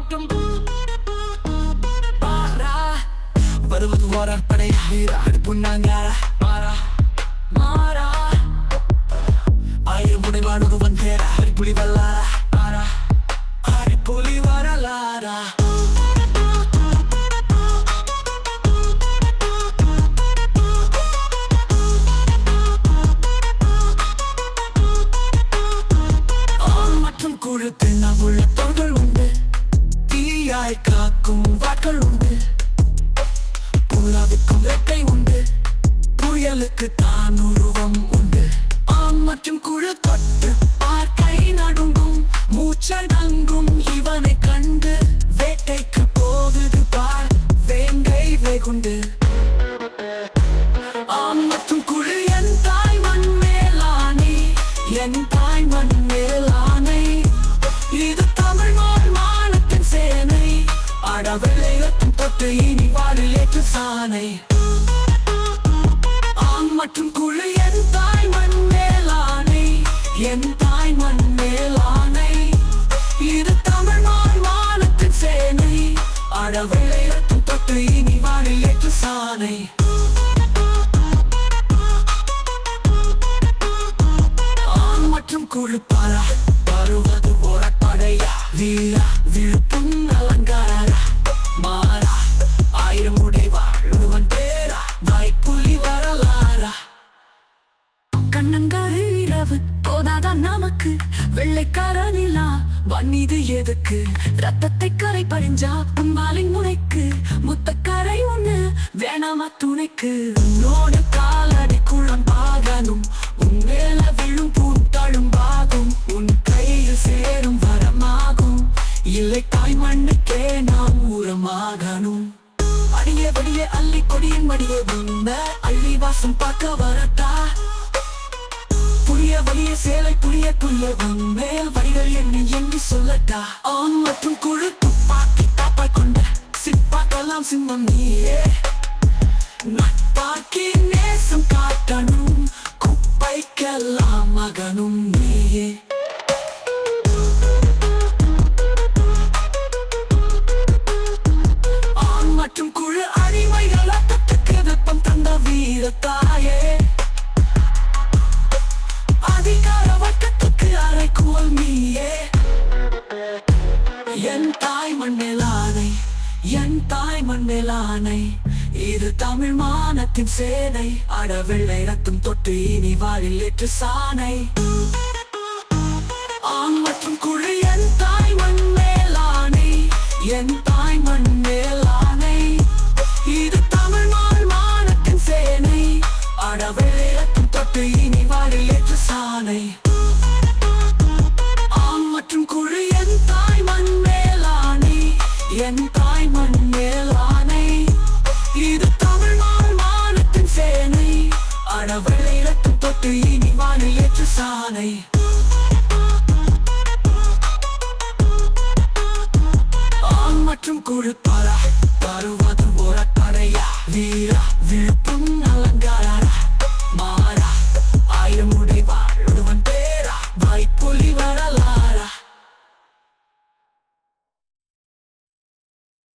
மற்றும் பாரா வருவது ஓரப்படை வீரா புண்ணாங்காரா மாறா மாறா ஆயிரம் முனைவான் ஒருவன் பேரா புலி வல்லாரா ஆரா ஆரி புலி வரலாரா உள்ள தொழில் உண்டு தீயாய் காக்கும் வாட்கள் உண்டு புலாவுக்கும் ரெட்டை உண்டு புயலுக்கு தான் உருவம் உண்டு ஆண் மற்றும் குழு தொட்டு பார்க்கை நடுங்கும் மூச்சல் நங்கும் இவனை கண்டு வேட்டைக்கு போகுது பார் வேங்கை வேகுண்டு ஆண் மற்றும் குழு என் தாய் மண் மேலானே என் தாய் மண் மேலானை இது தமிழ் மானத்தின் சேனை அடவெள்ளையத்தும் தொட்டு இனி வாழில் ஏற்று சானை ஆண் மற்றும் குழு என் தாய் மண் மேலானை என் தாய் மண் மேலானை இது தமிழ் மானத்தின் சேனை அடவெள்ளையத்தும் தொட்டு இனி வாழில் ஏற்று சானை ஆண் மற்றும் குழு பாரா வருவது ஓரப்படையா வீரா விழுப்பும் அலங்காரா மாறா ஆயிரம் உடைவாள் ஒருவன் பேரா வாய்ப்புலி வரலாரா கண்ணங்காரு இரவு போதாதான் நமக்கு வெள்ளைக்கார நிலா வன்னிது எதுக்கு ரத்தத்தை கரை பறிஞ்சா உம்பாலின் முனைக்கு முத்தக்கரை ஒண்ணு வேணாமா துணைக்கு உன்னோடு காலடி குழம்பாகனும் உன் மேல விழும் பூத்தழும்பாகும் உன் கையில் சேரும் வரமாகும் இல்லை தாய் மண்ணுக்கே நாம் உரமாகணும் அடியே வடியே அள்ளி கொடியின் மடியே உண்ம அள்ளி வாசம் பார்க்க வரட்டா புளிய வலிய சேலை புளிய துளிய மேல் வடிகள் எண்ணி எண்ணி சொல்லட்டா ஆண் மற்றும் குழு துப்பாக்கி காப்பாய் கொண்ட சிப்பாக்கெல்லாம் சிம்மம் நீயே நட்பாக்கி நேசம் காட்டணும் குப்பைக்கெல்லாம் மகனும் நீயே ஆண் மற்றும் குழு அடிமைகள் அத்தத்துக்கு வெப்பம் தந்த வீரத்தாயே அதிகார வட்டத்துக்கு அரைக்குவல் நீயே என் தாய் மண்ணிலானை என் தாய் மண்ணிலானை இது தமிழ் மானத்தின் சேனை அடவெள்ளை ரத்தம் தொட்டு இனி வாழில் ஏற்று சானை ஆண் மற்றும் குழு என் தாய் மண் மேலானை என் தாய் மண் மேலானை இது தமிழ் மானத்தின் சேனை அடவெள்ளை ரத்தம் தொட்டு இனி வாழில் ஏற்று சானை ஆண் மற்றும் குழு என் தாய் மண் மேலானை என் தாய் மண் மேலானை இது தமிழ் மானத்தின் சேனை அடவெள்ளை ரத்தம் தொட்டு இனி வாழில் ஏற்று சானை ஆண் மற்றும் குழு பாரா வருவது ஓரப்படையா வீரா விழுப்பு